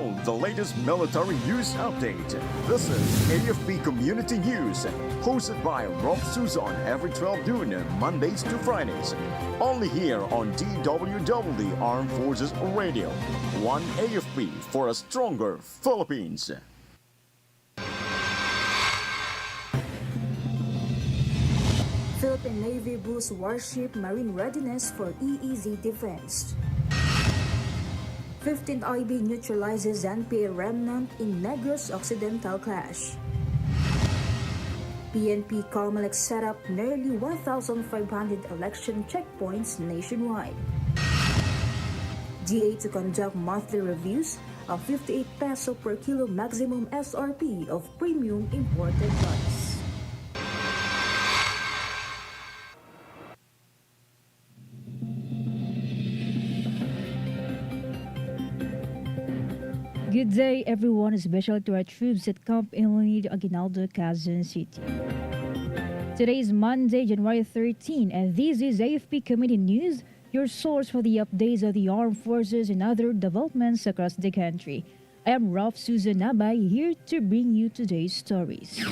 all the latest military news update. This is AFP Community News, hosted by Rofh Suzon every 12 noon, Mondays to Fridays. Only here on DWDD Armed Forces Radio. One AFP for a stronger Philippines. Philippine Navy boosts warship marine readiness for EEZ defense. 15th IB neutralizes NPA remnant in Negros Occidental clash. PNP COMELEC set up nearly 1,500 election checkpoints nationwide. DA to conduct monthly reviews of 58 peso per kilo maximum SRP of premium imported rice. Good day, everyone. Special to our troops at Camp Ilonid, Aguinaldo, Quezon City. Today is Monday, January 13, and this is AFP Community News, your source for the updates of the armed forces and other developments across the country. I am Rofh Suzon-Abay, here to bring you today's stories.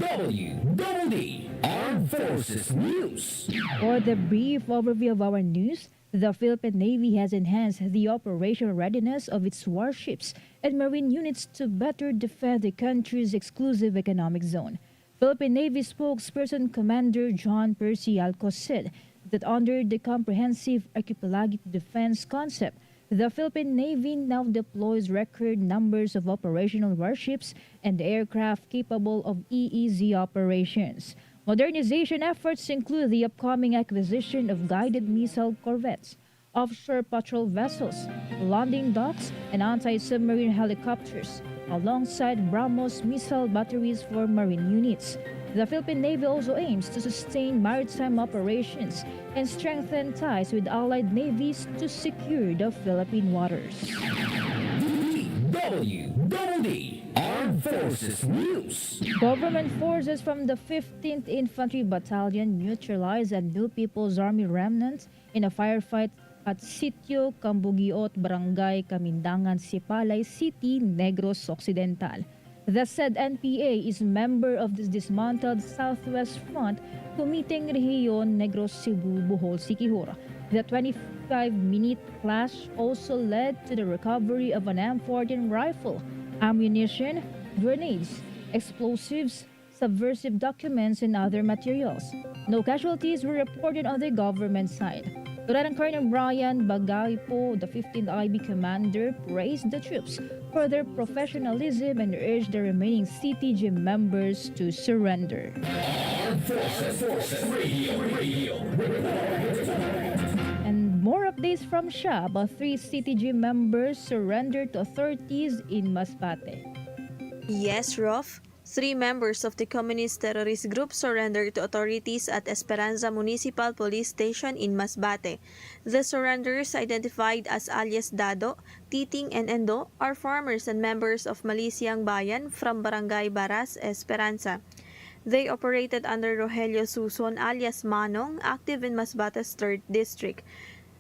DWDD Armed Forces News. For the brief overview of our news, the Philippine Navy has enhanced the operational readiness of its warships and marine units to better defend the country's exclusive economic zone. Philippine Navy spokesperson Commander John Percy Alcos said that under the comprehensive archipelagic defense concept, the Philippine Navy now deploys record numbers of operational warships and aircraft capable of EEZ operations. Modernization efforts include the upcoming acquisition of guided missile corvettes, offshore patrol vessels, landing docks, and anti-submarine helicopters, alongside BrahMos missile batteries for marine units. The Philippine Navy also aims to sustain maritime operations and strengthen ties with allied navies to secure the Philippine waters. DWDD Armed Forces News. Government forces from the 15th Infantry Battalion neutralized a New People's Army remnant in a firefight at Sitio Cambugiot, Barangay Camindangan, Sipalay City, Negros Occidental. The said NPA is member of the dismantled Southwest Front Kumiteng Rehiyon Negros Cebu Bohol Siquijor. The 25-minute clash also led to the recovery of an M14 rifle, ammunition, grenades, explosives, subversive documents, and other materials. No casualties were reported on the government side. Lieutenant Colonel Brian Bagaypo, the 15th IB commander, praised the troops for their professionalism and urged the remaining CTG members to surrender. Armed Forces Radio. And more updates from Siya about 3 CTG members surrendered to authorities in Masbate. Yes, Rofh. 3 members of the communist terrorist group surrendered to authorities at Esperanza Municipal Police Station in Masbate. The surrenderers, identified as alias Dado, Titing, and Endo, are farmers and members of Malisiang Bayan from Barangay Baras, Esperanza. They operated under Rogelio Suzon alias Manong, active in Masbate's 3rd District.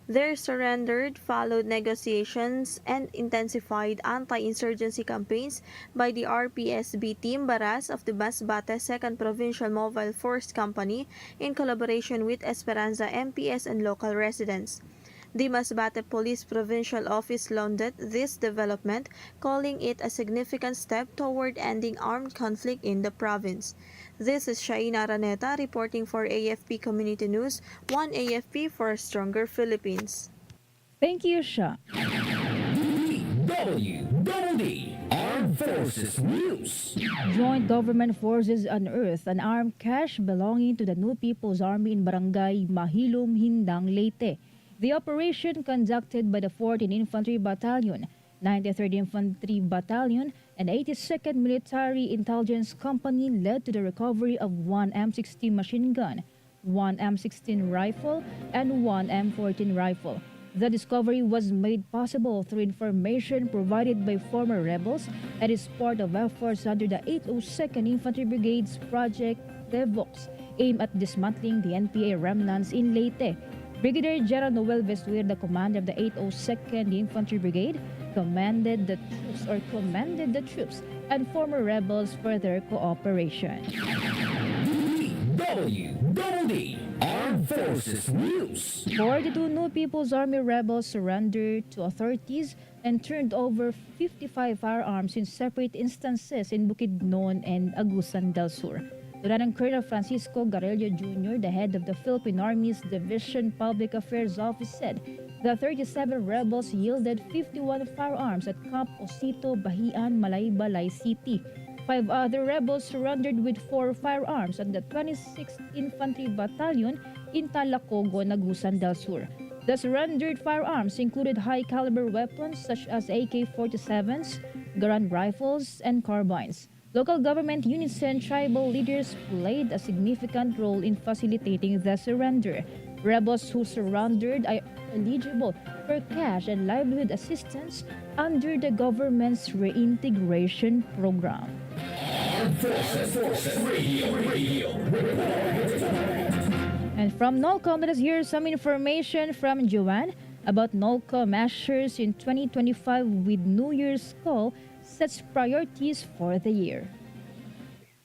Their surrender followed negotiations and intensified anti-insurgency campaigns by the RPSB Team Baras of the Masbate 2nd Provincial Mobile Force Company in collaboration with Esperanza MPS and local residents. The Masbate Police Provincial Office lauded this development, calling it a significant step toward ending armed conflict in the province. This is Shaina Araneta reporting for AFP Community News, one AFP for a stronger Philippines. Thank you, Siya. DWDD Armed Forces News. Joint government forces unearthed an armed cache belonging to the New People's Army in Barangay Mahilom, Hindang, Leyte. The operation, conducted by the 14th Infantry Battalion, 93rd Infantry Battalion, and 82nd Military Intelligence Company, led to the recovery of 1 M60 machine gun, 1 M16 rifle, and 1 M14 rifle. The discovery was made possible through information provided by former rebels and is part of efforts under the 802nd Infantry Brigade's Project Devox, aimed at dismantling the NPA remnants in Leyte. Brigadier General Noel Vesuir, the commander of the 802nd Infantry Brigade, commended the troops and former rebels for their cooperation. DWDD Armed Forces News. 42 new People's Army rebels surrendered to authorities and turned over 55 firearms in separate instances in Bukidnon and Agusan del Sur. Lieutenant Colonel Francisco Garello Jr., the head of the Philippine Army's Division Public Affairs Office, said the 37 rebels yielded 51 firearms at Camp Osito, Bahian, Malaybalay City. 5 other rebels surrendered with 4 firearms at the 26th Infantry Battalion in Talacogon, Agusan del Sur. The surrendered firearms included high-caliber weapons such as AK-47s, Garand rifles, and carbines. Local government units and tribal leaders played a significant role in facilitating the surrender. Rebels who surrendered are eligible for cash and livelihood assistance under the government's reintegration program. Armed Forces Radio. And from NOLCOM, let us hear some information from Joanne about NOLCOM measures in 2025 with New Year's call sets priorities for the year.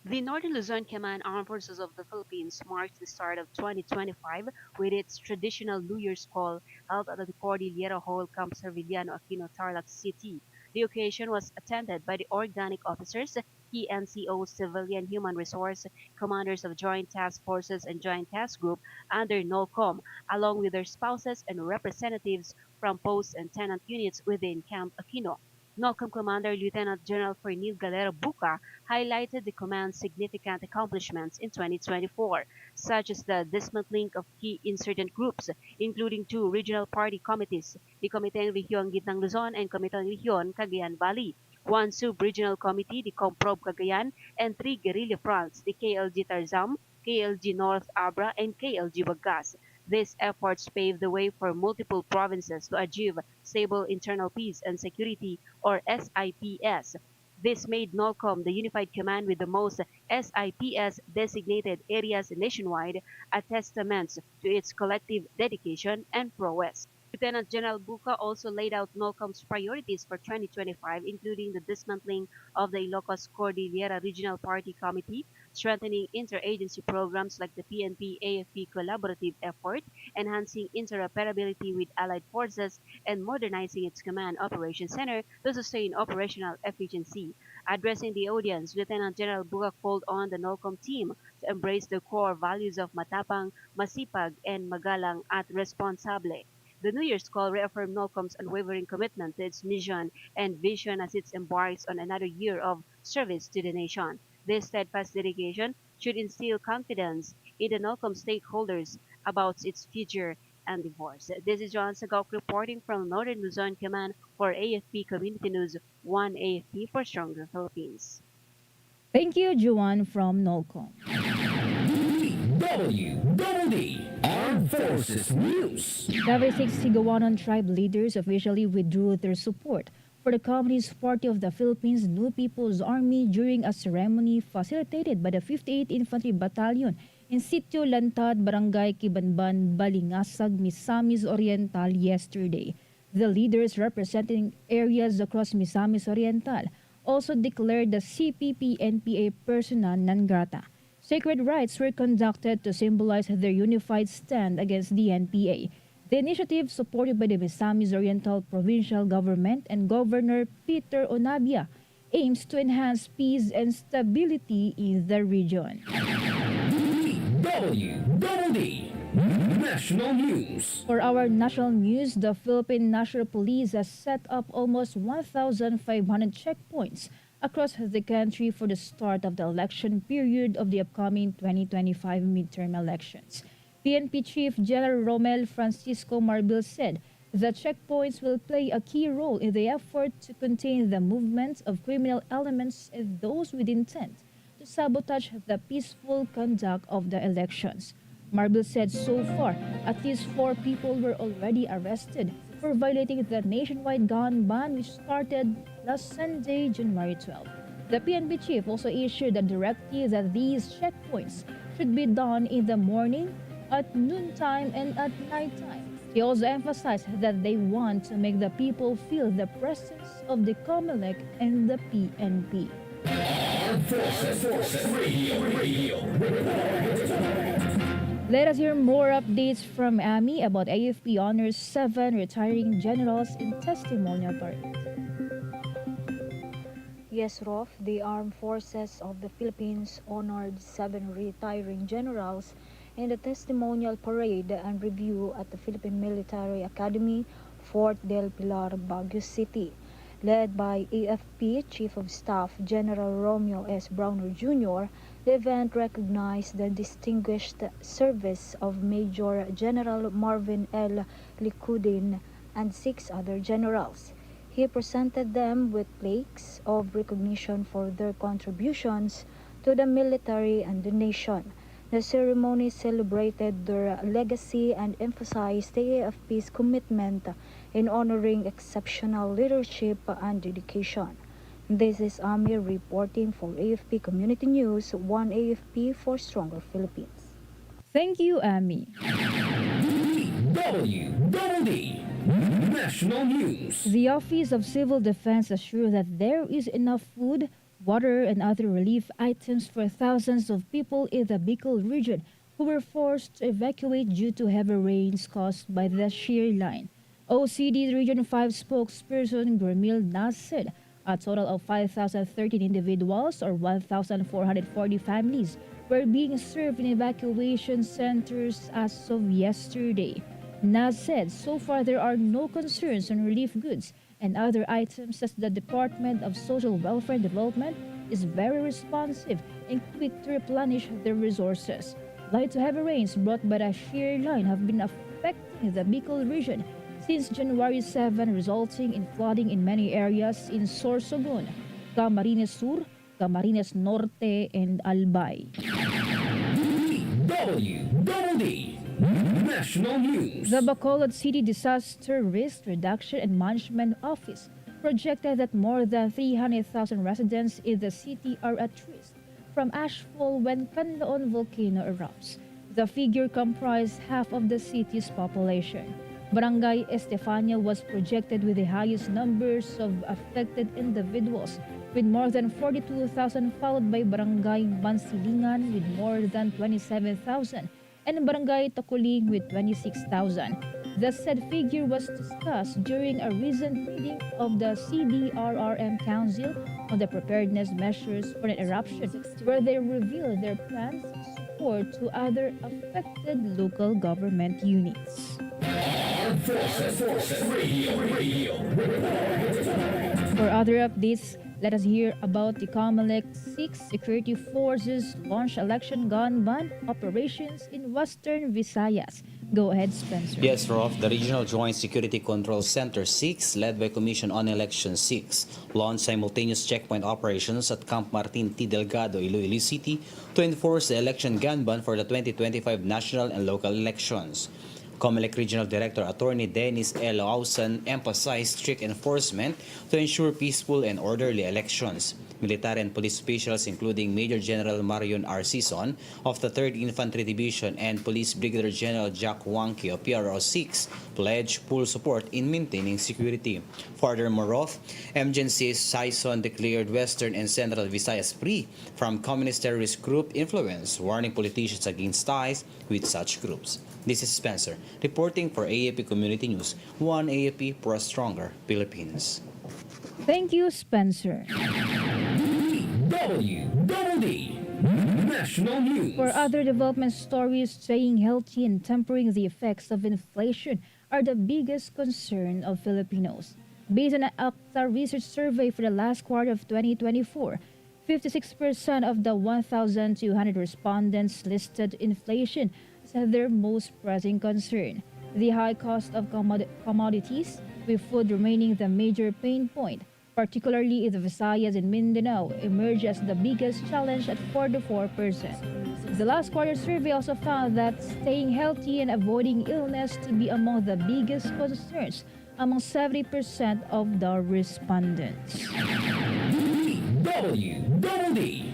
The Northern Luzon Command Armed Forces of the Philippines marked the start of 2025 with its traditional New Year's call held at the Cordillera Hall, Camp Serviliano, Aquino, Tarlac City. The occasion was attended by the organic officers, key NCOs, civilian human resource, commanders of Joint Task Forces and Joint Task Group under NOLCOM, along with their spouses and representatives from post and tenant units within Camp Aquino. NOLCOM Commander Lieutenant General Fernil Galera Buca highlighted the command's significant accomplishments in 2024, such as the dismantling of key insurgent groups, including 2 regional party committees, the Comiteng Rehiyon Gitnang Luzon and Comiteng Rehiyon Cagayan Valley, 1 sub-regional committee, the Comprob Cagayan, and 3 guerrilla fronts, the KLG Tarzam, KLG North Abra, and KLG Wagas. These efforts paved the way for multiple provinces to achieve stable internal peace and security, or SIPS. This made NOLCOM the unified command with the most SIPS designated areas nationwide, a testament to its collective dedication and prowess. Lieutenant General Buca also laid out NOLCOM's priorities for 2025, including the dismantling of the Ilocos Cordillera Regional Party Committee, strengthening interagency programs like the PNP-AFP collaborative effort, enhancing interoperability with allied forces, and modernizing its Command Operations Center to sustain operational efficiency. Addressing the audience, Lieutenant General Buca called on the NOLCOM team to embrace the core values of matapang, masipag, and magalang at responsable. The New Year's call reaffirmed NOLCOM's unwavering commitment to its mission and vision as it embarks on another year of service to the nation. This steadfast dedication should instill confidence in the NOLCOM stakeholders about its future endeavors. This is John Sagok reporting from Northern Luzon Command for AFP Community News, 1 AFP for Stronger Philippines. Thank you, Joanne from NOLCOM. DWDD Armed Forces News. 76 Higawanon tribe leaders officially withdrew their support for the Communist Party of the Philippines New People's Army during a ceremony facilitated by the 58th Infantry Battalion in Sitio Lantad, Barangay Kibanban, Balingasag, Misamis Oriental yesterday. The leaders representing areas across Misamis Oriental also declared the CPP-NPA persona non grata. Sacred rites were conducted to symbolize their unified stand against the NPA. The initiative, supported by the Misamis Oriental Provincial Government and Governor Peter Onabia, aims to enhance peace and stability in the region. DWDD National News. For our national news, the Philippine National Police has set up almost 1,500 checkpoints across the country for the start of the election period of the upcoming 2025 midterm elections. PNP Chief General Romel Francisco Marbil said the checkpoints will play a key role in the effort to contain the movements of criminal elements and those with intent to sabotage the peaceful conduct of the elections. Marbil said so far, at least 4 people were already arrested for violating the nationwide gun ban which started last Sunday, January 12. The PNP chief also issued a directive that these checkpoints should be done in the morning, at noontime, and at nighttime She also emphasized that they want to make the people feel the presence of the COMELEC and the PNP. Armed Forces Radio. Let us hear more updates from Amy about AFP honors 7 retiring generals in testimonial parade. Yes, Rofh, the Armed Forces of the Philippines honored 7 retiring generals in the testimonial parade and review at the Philippine Military Academy, Fort del Pilar, Baguio City. Led by AFP Chief of Staff General Romeo S. Browner Jr., the event recognized the distinguished service of Major General Marvin L. Licudin and 6 other generals. He presented them with plaques of recognition for their contributions to the military and the nation. The ceremony celebrated their legacy and emphasized the AFP's commitment in honoring exceptional leadership and dedication. This is Amir reporting for AFP Community News, 1 AFP for Stronger Philippines. Thank you, Amy. DWDD National News. The Office of Civil Defense assured that there is enough food, water, and other relief items for thousands of people in the Bicol region who were forced to evacuate due to heavy rains caused by the shear line. OCD Region 5 spokesperson Gurmil Nas said a total of 5,013 individuals or 1,440 families were being served in evacuation centers as of yesterday. Nas said so far there are no concerns on relief goods and other items as the Department of Social Welfare and Development is very responsive and quick to replenish their resources. Light to heavy rains brought by the shear line have been affecting the Bicol region since January 7, resulting in flooding in many areas in Sorsogon, Camarines Sur, Camarines Norte, and Albay. DWDD National News. The Bacolod City Disaster Risk Reduction and Management Office projected that more than 300,000 residents in the city are at risk from ashfall when Canlaon volcano erupts. The figure comprised half of the city's population. Barangay Estefania was projected with the highest numbers of affected individuals, with more than 42,000, followed by Barangay Bansilingan with more than 27,000, and Barangay Takuling with 26,000. The said figure was discussed during a recent meeting of the CDRRM Council on the preparedness measures for an eruption, where they revealed their plans of support to other affected local government units. Armed Forces Radio. For other updates, let us hear about the COMELEC 6 security forces launch election gun ban operations in Western Visayas. Go ahead, Spencer. Yes, Rofh, the Regional Joint Security Control Center 6, led by Commission on Election 6, launched simultaneous checkpoint operations at Camp Martin T. Delgado, Iloilo City to enforce the election gun ban for the 2025 national and local elections. COMELEC Regional Director Attorney Dennis L. Ausan emphasized strict enforcement to ensure peaceful and orderly elections. Military and police officials, including Major General Marion R. Suzon of the 3rd Infantry Division and Police Brigadier General Jack Wanke of PRO 6, pledged full support in maintaining security. Furthermore, Rofh, MGNC's Sison declared Western and Central Visayas free from communist terrorist group influence, warning politicians against ties with such groups. This is Spencer, reporting for AFP Community News, 1 AFP for a Stronger Philippines. Thank you, Spencer. DWDD National News. For other development stories, staying healthy and tempering the effects of inflation are the biggest concern of Filipinos. Based on an ACTA research survey for the last quarter of 2024, 56% of the 1,200 respondents listed inflation as their most pressing concern. The high cost of commodities, with food remaining the major pain point, particularly in the Visayas and Mindanao, emerged as the biggest challenge at 44%. The last quarter survey also found that staying healthy and avoiding illness to be among the biggest concerns among 70% of the respondents. DWDD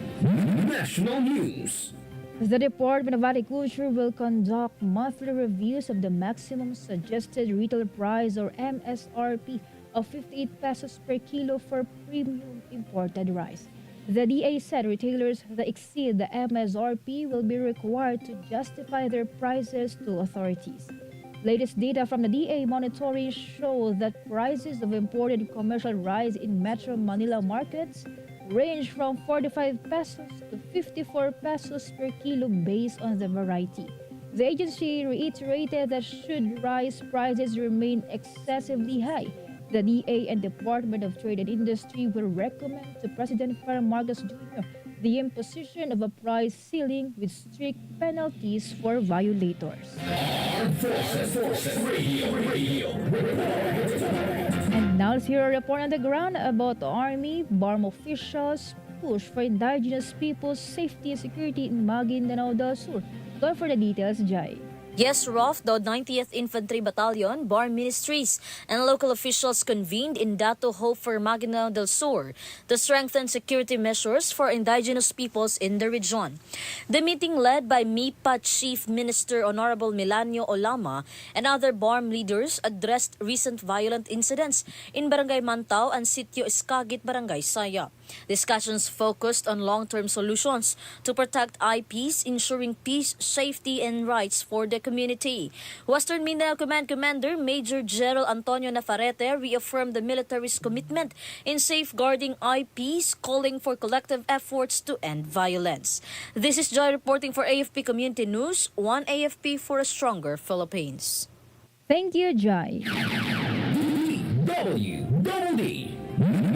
National News. The Department of Agriculture will conduct monthly reviews of the maximum suggested retail price or MSRP of 58 pesos per kilo for premium imported rice. The DA said retailers that exceed the MSRP will be required to justify their prices to authorities. Latest data from the DA monitoring show that prices of imported commercial rice in Metro Manila markets range from 45 pesos to 54 pesos per kilo based on the variety. The agency reiterated that should rice prices remain excessively high, the DA and Department of Trade and Industry will recommend to President Ferdinand Marcos Jr. the imposition of a price ceiling with strict penalties for violators. Armed Forces Radio. And now let's hear a report on the ground about the Army, BARM officials push for indigenous people's safety and security in Maguindanao del Sur. Go for the details, Jai. Yes, Rofh, the 90th Infantry Battalion, BARM Ministries, and local officials convened in Dato Hope for Maguindanao del Sur to strengthen security measures for indigenous peoples in the region. The meeting, led by MIPA Chief Minister Honorable Milanio Olama and other BARM leaders, addressed recent violent incidents in Barangay Mantao and Sitio Escagit, Barangay Saya. Discussions focused on long-term solutions to protect IPs, ensuring peace, safety, and rights for the community. Western Mindanao Command Commander Major General Antonio Nafarrete reaffirmed the military's commitment in safeguarding IPs, calling for collective efforts to end violence. This is Joy reporting for AFP Community News, one AFP for a stronger Philippines. Thank you, Jai. DWDD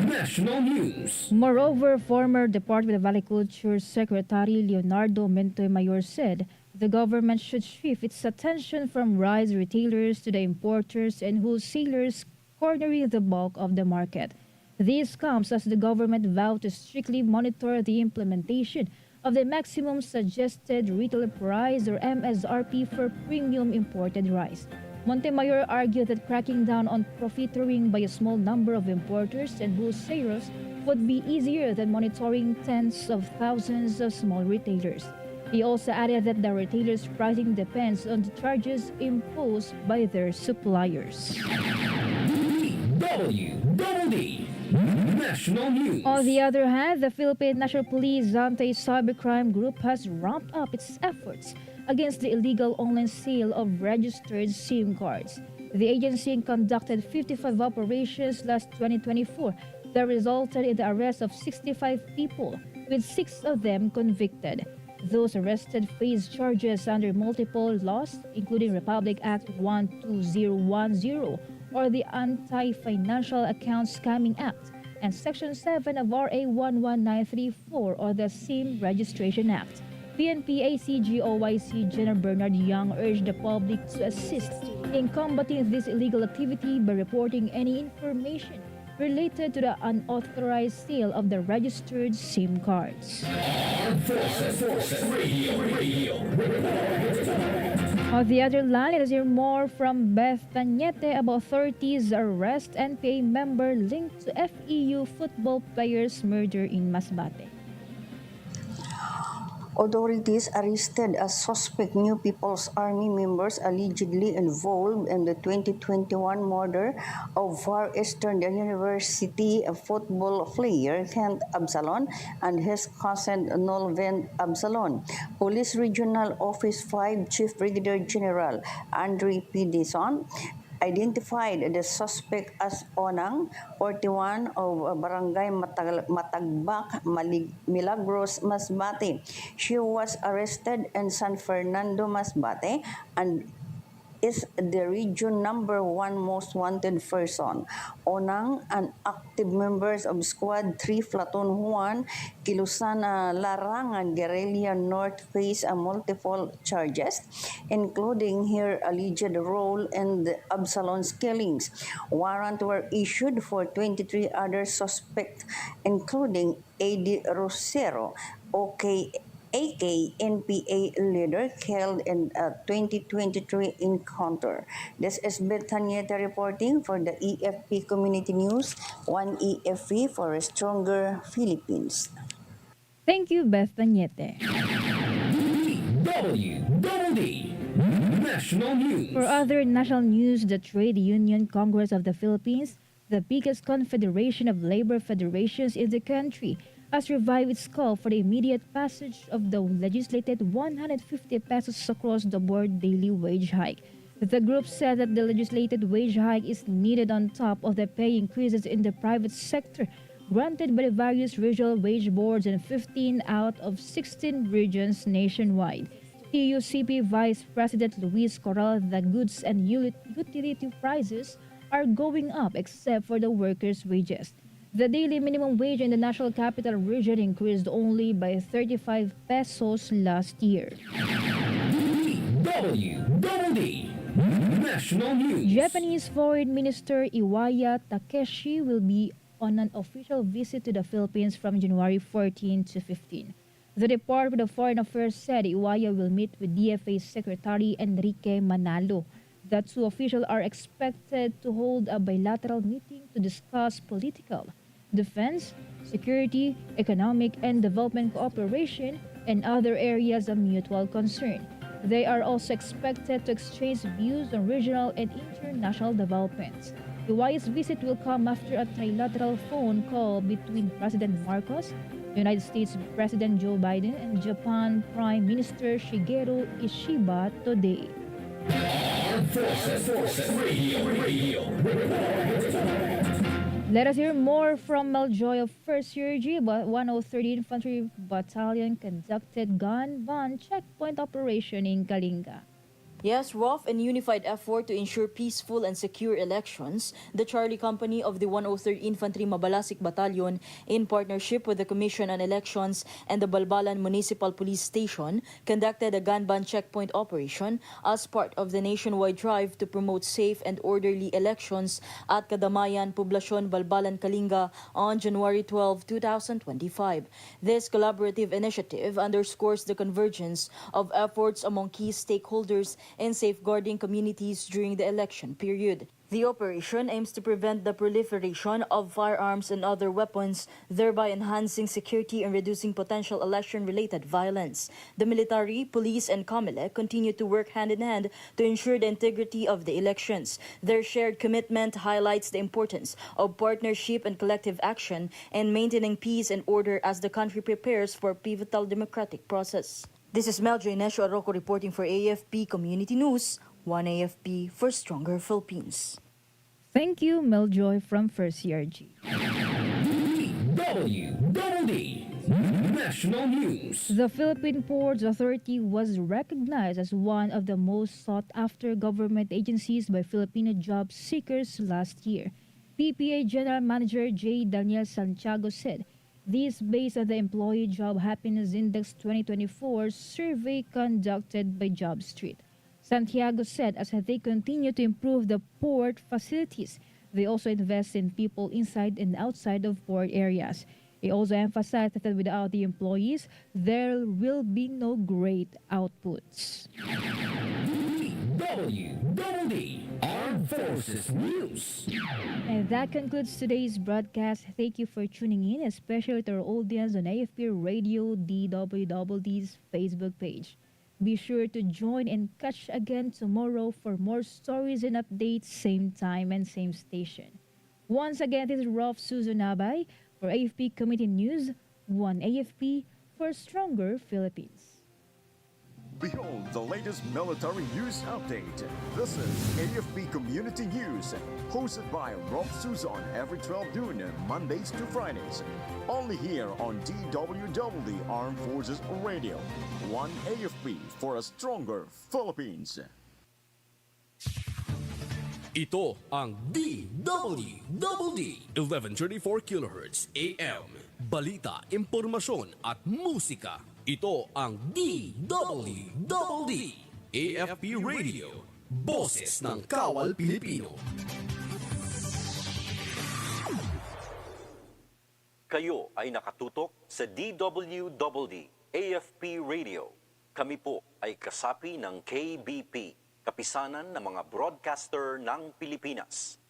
National News. Moreover, former Department of Agriculture Secretary Leonardo Mentoy Mayor said the government should shift its attention from rice retailers to the importers and wholesalers cornering the bulk of the market. This comes as the government vowed to strictly monitor the implementation of the maximum suggested retail price or MSRP for premium imported rice. Montemayor argued that cracking down on profiteering by a small number of importers and wholesalers would be easier than monitoring tens of thousands of small retailers. He also added that the retailers' pricing depends on the charges imposed by their suppliers. DWDD National News. On the other hand, the Philippine National Police Anti-Cybercrime Group has ramped up its efforts against the illegal online sale of registered SIM cards. The agency conducted 55 operations last 2024 that resulted in the arrest of 65 people, with 6 of them convicted. Those arrested face charges under multiple laws, including Republic Act 12010 or the Anti-Financial Account Scamming Act, and Section 7 of RA 11934 or the SIM Registration Act. PNP ACGOYC General Bernard Young urged the public to assist in combating this illegal activity by reporting any information related to the unauthorized sale of the registered SIM cards. Armed Forces Radio. On the other line, let us hear more from Beth Tañete about authorities' arrest NPA member linked to FEU football players' murder in Masbate. Authorities arrested a suspect New People's Army members allegedly involved in the 2021 murder of Far Eastern University football player Kent Absalon and his cousin Nolven Absalon. Police Regional Office 5 Chief Brigadier General Andre P. Dison identified the suspect as Onang, 41, of Barangay Matagbak, Milagros, Masbate. She was arrested in San Fernando, Masbate, and is the region number 1 most wanted person. Onang and active members of Squad 3 Platoon 1, Kilusana Larangan Guerrilla North face multiple charges, including her alleged role in the Absalon's killings. Warrants were issued for 23 other suspects, including A.D. Rosero, AK NPA leader killed in a 2023 encounter. This is Beth Tañete reporting for the AFP Community News, one AFP for a stronger Philippines. Thank you, Beth Tañete. DWDD National News. For other national news, the Trade Union Congress of the Philippines, the biggest confederation of labor federations in the country, has revived its call for the immediate passage of the legislated 150 pesos across-the-board daily wage hike. The group said that the legislated wage hike is needed on top of the pay increases in the private sector granted by the various regional wage boards in 15 out of 16 regions nationwide. TUCP Vice President Luis Corral, the goods and utility prices are going up except for the workers' wages. The daily minimum wage in the National Capital Region increased only by 35 pesos last year. DWDD National News. Japanese Foreign Minister Iwaya Takeshi will be on an official visit to the Philippines from January 14 to 15. The Department of Foreign Affairs said Iwaya will meet with DFA Secretary Enrique Manalo. The two officials are expected to hold a bilateral meeting to discuss political, defense, security, economic, and development cooperation, and other areas of mutual concern. They are also expected to exchange views on regional and international developments. Iwaya's visit will come after a trilateral phone call between President Marcos, United States President Joe Biden, and Japan Prime Minister Shigeru Ishiba today. Armed Forces Radio. Let us hear more from Meljoy of 1st URG, but 103rd Infantry Battalion conducted gun ban checkpoint operation in Kalinga. Yes, Rofh, in unified effort to ensure peaceful and secure elections, the Charlie Company of the 103rd Infantry Mabalasik Battalion, in partnership with the Commission on Elections and the Balbalan Municipal Police Station, conducted a gun ban checkpoint operation as part of the nationwide drive to promote safe and orderly elections at Kadamayan, Poblacion, Balbalan, Kalinga on January 12, 2025. This collaborative initiative underscores the convergence of efforts among key stakeholders and safeguarding communities during the election period. The operation aims to prevent the proliferation of firearms and other weapons, thereby enhancing security and reducing potential election-related violence. The military, police, and COMELEC continue to work hand-in-hand to ensure the integrity of the elections. Their shared commitment highlights the importance of partnership and collective action in maintaining peace and order as the country prepares for a pivotal democratic process. This is Meljoy Nesho Arroco reporting for AFP Community News, 1 AFP for Stronger Philippines. Thank you, Meljoy from 1st URG. DWDD National News. The Philippine Ports Authority was recognized as one of the most sought-after government agencies by Filipino job seekers last year. PPA General Manager J. Daniel Santiago said, this based on the Employee Job Happiness Index 2024 survey conducted by JobStreet. Santiago said as they continue to improve the port facilities, they also invest in people inside and outside of port areas. He also emphasized that without the employees, there will be no great outputs. DWDD Armed Forces News. And that concludes today's broadcast. Thank you for tuning in, especially to our audience on AFP Radio DWDD's Facebook page. Be sure to join and catch again tomorrow for more stories and updates, same time and same station. Once again, this is Rofh Suzon-Abay for AFP Community News, 1 AFP for Stronger Philippines. Behold the latest military news update. This is AFP Community News, hosted by Rofh Suzon every 12 noon, Mondays to Fridays. Only here on DWDD Armed Forces Radio. 1 AFP for a Stronger Philippines. Ito ang DWDD 1134 kHz AM. Balita, impormasyon at musika. Ito ang DWDD AFP Radio. Boses ng Kawal Pilipino. Kayo ay nakatutok sa DWDD AFP Radio. Kami po ay kasapi ng KBP, Kapisanan ng mga Broadcaster ng Pilipinas.